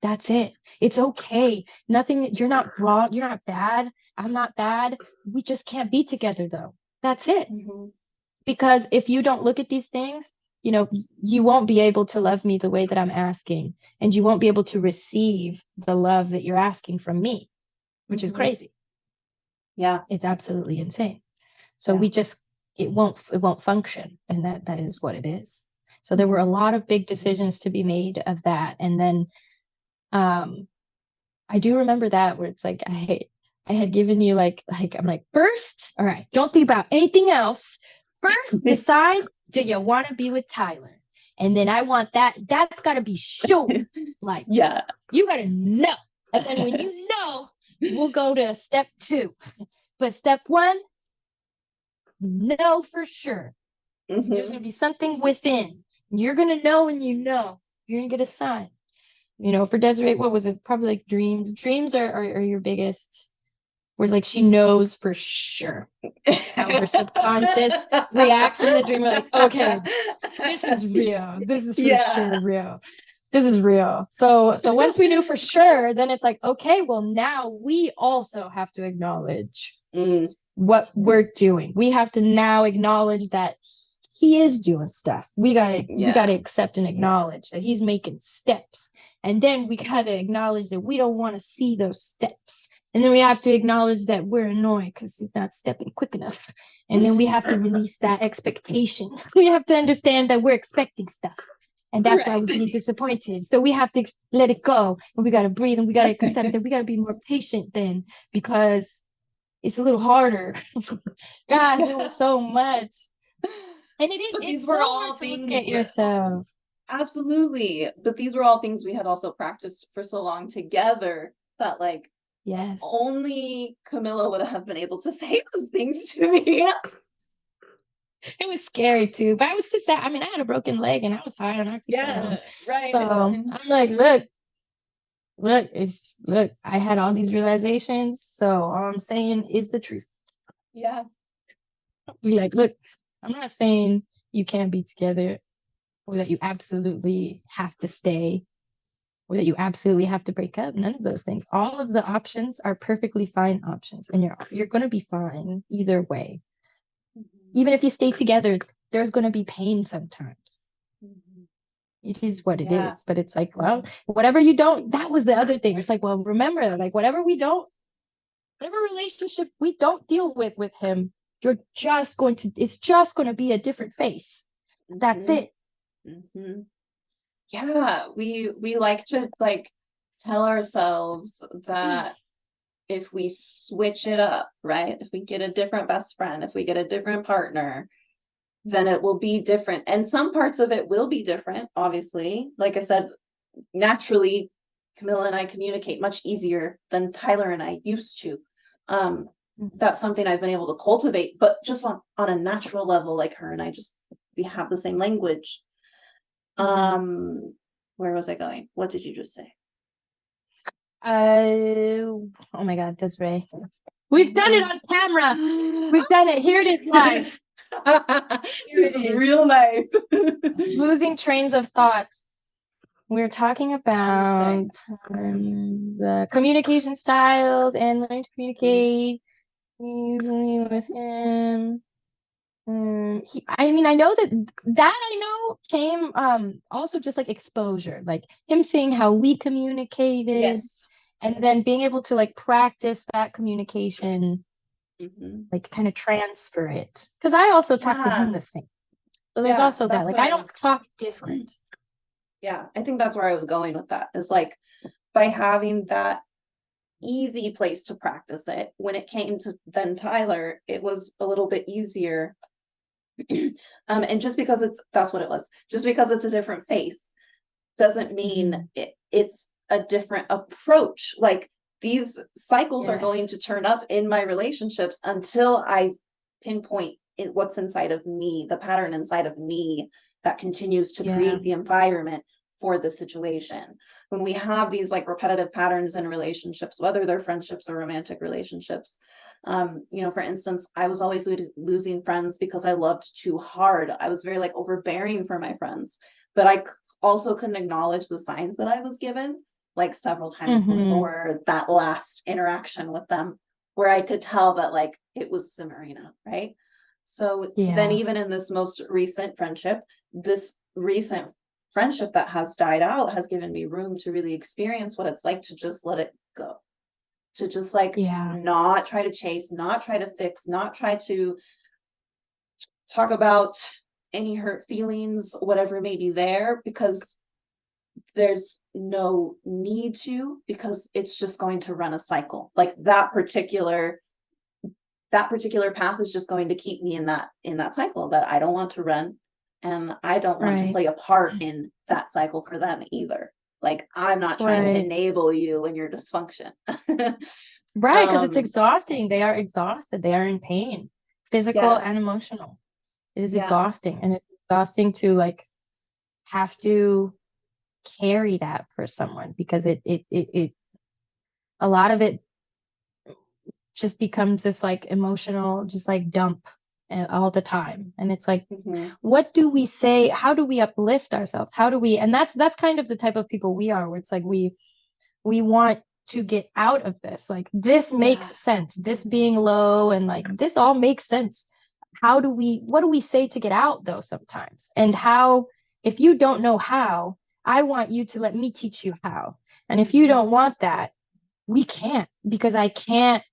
That's it. It's okay. Nothing, you're not wrong, you're not bad, I'm not bad. We just can't be together though. That's it. Because if you don't look at these things, you know, you won't be able to love me the way that I'm asking, and you won't be able to receive the love that you're asking from me, which is crazy. It's absolutely insane. So we just, it won't function. And that is what it is. So there were a lot of big decisions to be made of that. And then I do remember that, where it's like I had given you like I'm like, first, all right, don't think about anything else. First, decide, do you want to be with Tyler? And then I want that's got to be sure. Like, you got to know. And then when you know, we'll go to step 2. But step 1, know for sure. There's going to be something within. You're going to know, and you know, you're going to get a sign. You know, for Desiree, what was it? Probably like dreams. Dreams are your biggest, where like she knows for sure how her subconscious reacts in the dream. We're like, okay, this is real. This is for sure real. This is real. So once we knew for sure, then it's like, okay, well, now we also have to acknowledge what we're doing. We have to now acknowledge that he is doing stuff. We gotta accept and acknowledge that he's making steps. And then we gotta acknowledge that we don't want to see those steps. And then we have to acknowledge that we're annoyed because he's not stepping quick enough. And then we have to release that expectation. We have to understand that we're expecting stuff. And that's why we're getting disappointed. So we have to let it go. And we got to breathe, and we got to accept that we got to be more patient then, because it's a little harder. God, it was so much. And it is, but these it's were so all hard to things look at yourself. Absolutely. But these were all things we had also practiced for so long together that like, only Camila would have been able to say those things to me. It was scary too, but I was just, I mean, I had a broken leg and I was high on oxycodone. So I'm like, look, I had all these realizations. So all I'm saying is the truth. Be like, look, I'm not saying you can't be together, or that you absolutely have to stay, or that you absolutely have to break up. None of those things. All of the options are perfectly fine options, and you're going to be fine either way. Even if you stay together there's going to be pain sometimes. It is what it is. But it's like, well, whatever you don't, that was the other thing. It's like, well, remember, like whatever relationship we don't deal with him, it's just going to be a different face. That's it. Yeah, we like to like tell ourselves that if we switch it up, right? If we get a different best friend, if we get a different partner, then it will be different. And some parts of it will be different, obviously. Like I said, naturally, Camila and I communicate much easier than Tyler and I used to. That's something I've been able to cultivate, but just on a natural level, like her and I we have the same language. Where was I going? What did you just say? Oh my God, Desiree. We've done it on camera. We've done it. Here it is live. This is real life. Losing trains of thoughts. We're talking about the communication styles and learning to communicate easily with him. I know that came also just like exposure, like him seeing how we communicated, and then being able to like practice that communication, like kind of transfer it. Because I also talk to him the same. So there's also that, like I don't talk different. Yeah, I think that's where I was going with that. Is like by having that easy place to practice it. When it came to then Tyler, it was a little bit easier. And just because that's what it was. Just because it's a different face doesn't mean it's a different approach. Like these cycles are going to turn up in my relationships until I pinpoint what's inside of me, the pattern inside of me that continues to create the environment for the situation. When we have these like repetitive patterns in relationships, whether they're friendships or romantic relationships, for instance, I was always losing friends because I loved too hard. I was very like overbearing for my friends, but I also couldn't acknowledge the signs that I was given like several times before that last interaction with them, where I could tell that like it was simmering up, right? So then even in this most recent friendship, this recent friendship that has died out has given me room to really experience what it's like to just let it go. To just like not try to chase, not try to fix, not try to talk about any hurt feelings, whatever may be there, because there's no need to, because it's just going to run a cycle. Like that particular path is just going to keep me in that cycle that I don't want to run, and I don't want to play a part in that cycle for them either. Like I'm not trying to enable you in your dysfunction. Right, because it's exhausting. They are exhausted. They are in pain, physical and emotional. It is exhausting, and it's exhausting to like have to carry that for someone, because it a lot of it just becomes this like emotional, just like dump all the time. And it's like, what do we say? How do we uplift ourselves? How do we, and that's kind of the type of people we are, where it's like, we want to get out of this. Like, this makes sense. This being low and like, this all makes sense. What do we say to get out though sometimes? And how, if you don't know how, I want you to let me teach you how. And if you don't want that, we can't, because I can't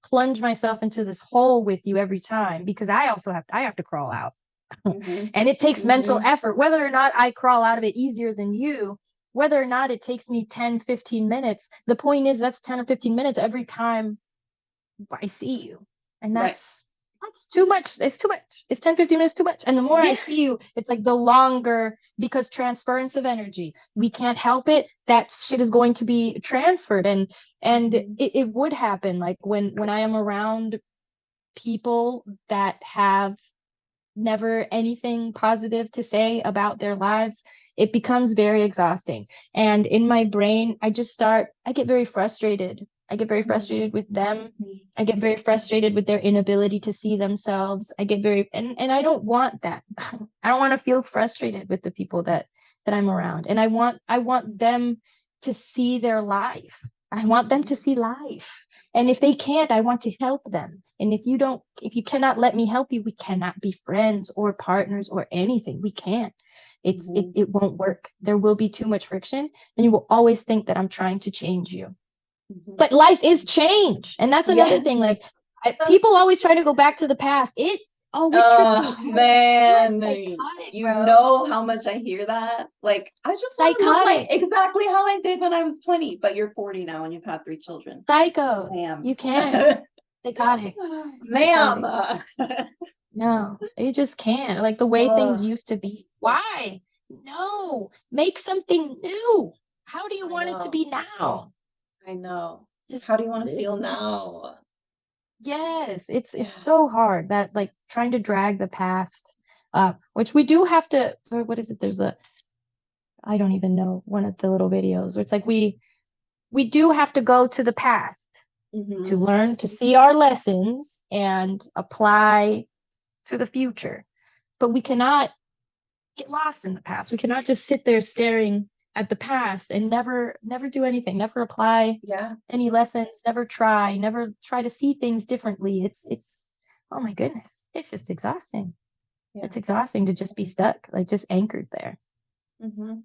plunge myself into this hole with you every time, because I have to crawl out. And it takes mental effort, whether or not I crawl out of it easier than you, whether or not it takes me 10-15 minutes. The point is, that's 10 or 15 minutes every time I see you. And that's too much. It's too much. It's 10-15 minutes too much. And the more I see you, it's like the longer, because transference of energy, we can't help it. That shit is going to be transferred. And it would happen like when I am around people that have never anything positive to say about their lives, it becomes very exhausting. And in my brain, I get very frustrated. I get very frustrated with them. I get very frustrated with their inability to see themselves. I get very, and I don't want that. I don't want to feel frustrated with the people that I'm around. And I want them to see their life. I want them to see life. And if they can't, I want to help them. And if you cannot let me help you, we cannot be friends or partners or anything. We can't. It won't work. There will be too much friction, and you will always think that I'm trying to change you. But life is change. And that's another thing. Like people always try to go back to the past. It trips me. Man, psychotic, you bro. know how much I hear that. Like, I just want to look like exactly how I did when I was 20, but you're 40 now and you've had 3 children. Psychos. Ma'am. You can't. Psychotic. Ma'am. No, you just can't. Like the way things used to be. Why? No, make something new. How do you want it to be now? I know. How do you want to feel now? Yes, it's so hard that like trying to drag the past up, which we do have to. What is it? There's I don't even know, one of the little videos where it's like we do have to go to the past to learn, to see our lessons and apply to the future. But we cannot get lost in the past. We cannot just sit there staring at the past and never do anything, never apply any lessons, never try to see things differently. It's oh my goodness, it's just exhausting. It's exhausting to just be stuck, like just anchored there.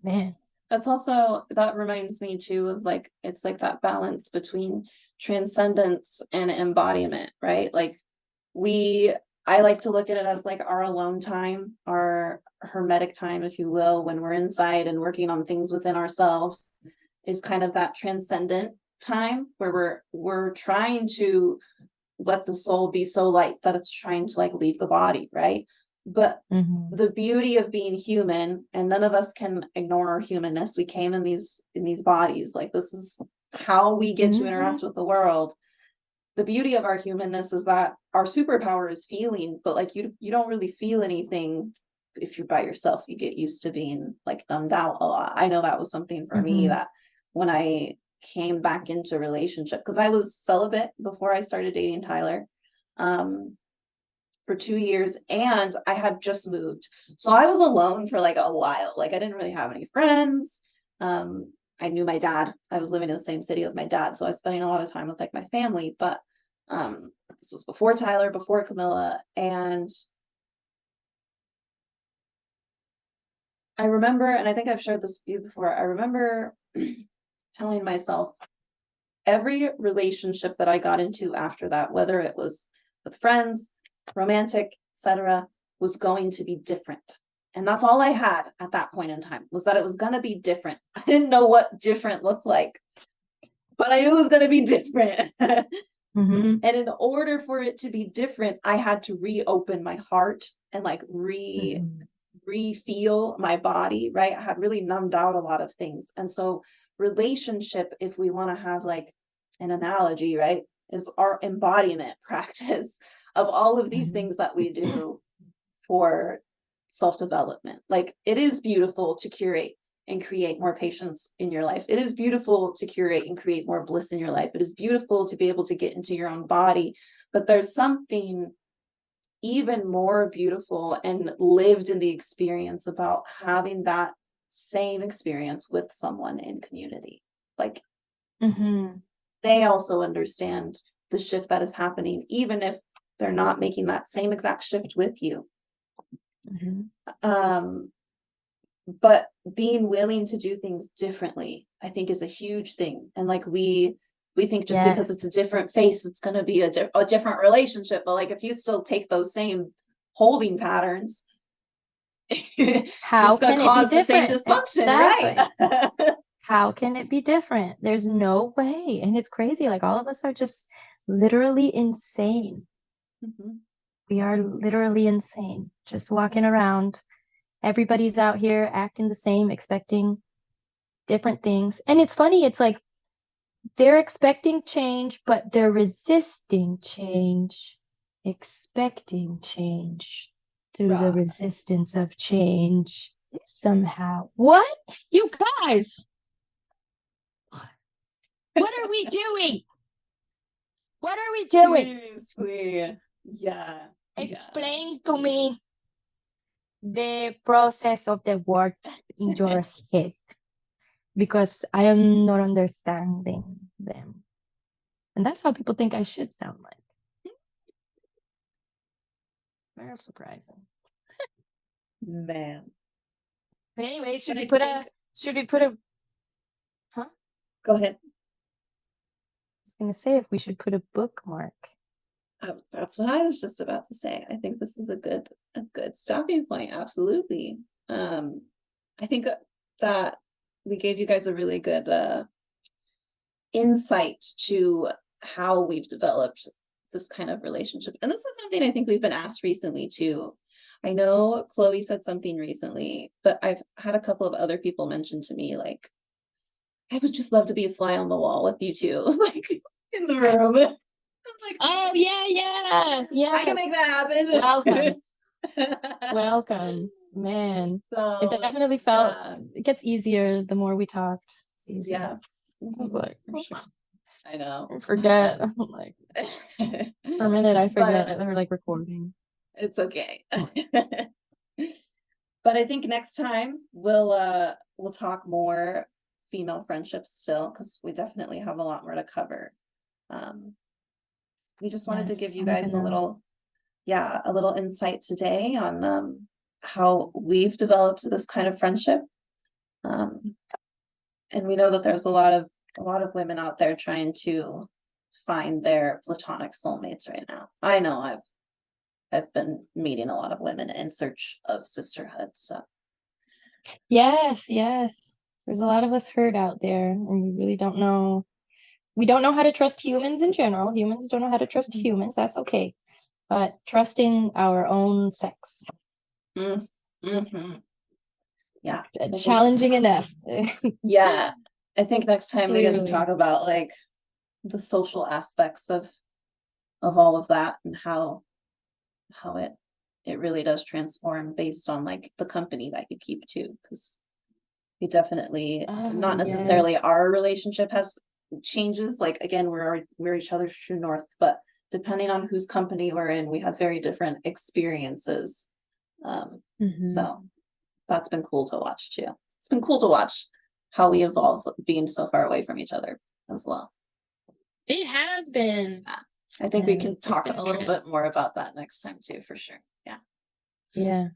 Man, that's also, that reminds me too of like, it's like that balance between transcendence and embodiment, right? Like I like to look at it as like our alone time, our hermetic time, if you will, when we're inside and working on things within ourselves, is kind of that transcendent time where we're trying to let the soul be so light that it's trying to like leave the body, right? But the beauty of being human, and none of us can ignore our humanness. We came in these bodies, like this is how we get to interact with the world. The beauty of our humanness is that our superpower is feeling, but like you don't really feel anything if you're by yourself. You get used to being like numbed out a lot. I know that was something for me that when I came back into relationship, because I was celibate before I started dating Tyler for 2 years, and I had just moved, so I was alone for like a while. Like I didn't really have any friends. I knew my dad. I was living in the same city as my dad, so I was spending a lot of time with like my family. But this was before Tyler, before Camila, and I remember, and I think I've shared this with you before, I remember telling myself every relationship that I got into after that, whether it was with friends, romantic, etc., was going to be different. And that's all I had at that point in time, was that it was going to be different. I didn't know what different looked like, but I knew it was going to be different. And in order for it to be different, I had to reopen my heart and like re-feel my body, right? I had really numbed out a lot of things. And so relationship, if we want to have like an analogy, right, is our embodiment practice of all of these things that we do for self-development. Like it is beautiful to curate and create more patience in your life. It is beautiful to curate and create more bliss in your life. It is beautiful to be able to get into your own body, but there's something even more beautiful and lived in the experience about having that same experience with someone in community. Like they also understand the shift that is happening, even if they're not making that same exact shift with you. But being willing to do things differently, I think, is a huge thing. And like we think just because it's a different face, it's going to be a different relationship. But like if you still take those same holding patterns, how can it be different? The same dysfunction, right? How can it be different? There's no way. And it's crazy. Like all of us are just literally insane. We are literally insane, just walking around. Everybody's out here acting the same, expecting different things. And it's funny, it's like they're expecting change, but they're resisting change, expecting change through the resistance of change somehow. What? You guys, what are we doing? What are we doing? Seriously. Yeah. Explain to me the process of the words in your head, because I am not understanding. them. And that's how people think I should sound like. Very surprising. Man. But anyway, should But we I put think, a huh? go ahead. I was gonna say if we should put a bookmark. That's what I was just about to say. I think this is a good stopping point. Absolutely. I think that we gave you guys a really good insight to how we've developed this kind of relationship. And this is something I think we've been asked recently too. I know Chloe said something recently, but I've had a couple of other people mention to me, like, I would just love to be a fly on the wall with you two, like in the room. Like, oh yeah, I can make that happen. Welcome, man. So it definitely felt it gets easier the more we talked. It's easier. Yeah. I was like, for sure. I know. I forget. I'm like, for a minute I forget that we're like recording. It's okay. But I think next time we'll talk more female friendships still, because we definitely have a lot more to cover. We just wanted to give you guys a little insight today on how we've developed this kind of friendship. And we know that there's a lot of women out there trying to find their platonic soulmates right now. I know I've been meeting a lot of women in search of sisterhood. So yes, there's a lot of us hurt out there, and we really don't know. We don't know how to trust humans in general. Humans don't know how to trust humans. That's okay. But trusting our own sex. Mm-hmm. Yeah. Challenging enough. Yeah. I think next time we get to Clearly. talk about like the social aspects of all of that, and how it really does transform based on like the company that you keep too. Because we definitely, not necessarily yes. our relationship has changes, like again we're each other's true north, but depending on whose company we're in, we have very different experiences. So that's been cool to watch too. It's been cool to watch how we evolve being so far away from each other as well. It has been. I think we can talk a little bit more about that next time too, for sure. Yeah.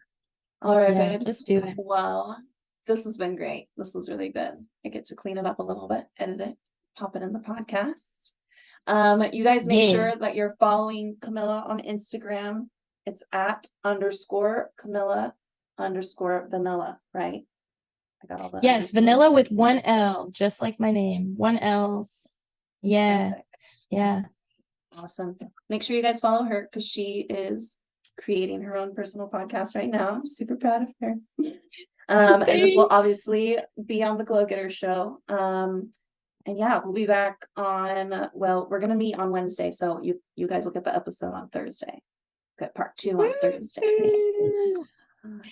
All right, babes. Let's do it. Well, this has been great. This was really good. I get to clean it up a little bit, edit it, pop it in the podcast. You guys make sure that you're following Camila on Instagram. It's @_Camila_vanilla, right? I got all that. Yes, vanilla with one L, just like my name. One L's. Yeah. Perfect. Yeah. Awesome. Make sure you guys follow her, because she is creating her own personal podcast right now. I'm super proud of her. And this will obviously be on the Glow Getter show. And yeah, we'll be back on, we're gonna meet on Wednesday, so you guys will get the episode on Thursday. Get part 2 on Thursday.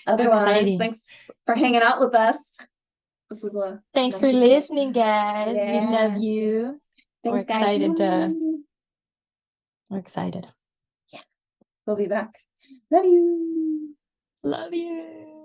Otherwise, thanks for hanging out with us. This was thanks for listening, guys. We love you. Thanks, we're excited. Yeah. We'll be back. Love you. Love you.